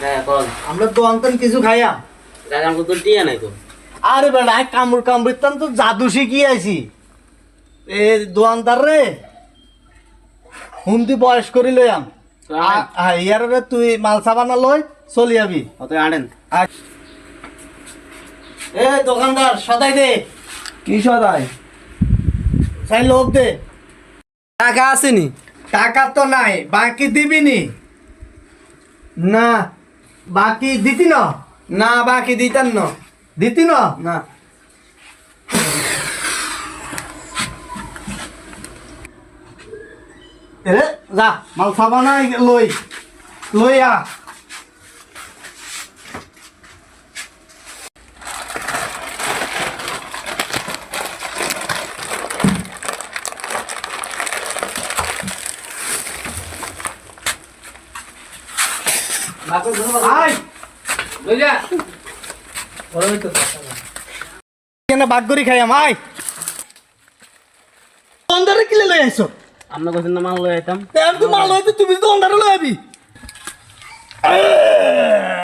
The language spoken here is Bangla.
আমরা দোকান কিছু খাইয়া আমাকে তো টিয়া নাই তো। আরে বেটা কামড় কামড়িতাম তো জাদু শিখি আইছি এ দোকানদার রে হুমতি বয়স করি লইয়াম ইয়ার রে তুই মাল সাবানা লই চলি যাবি অত আনেন এ দোকানদার সদাই দে কি সদাই চাই লোক দে টাকা আসেনি? টাকা তো নাই বাকি দিবি নি না বাকি দিতি না না বাকি দিতেন না। দিতি না না এ যা মাল সাবানা লই লই আ আয় বুঝা কেন বাগ করি খাইয়াম আয় দোকানদারে কিলে লই আইছো আমরা কোথায় না মাল লই আইতাম। তুই মাল হইতে তুমি তো দোকানদারে লই আবি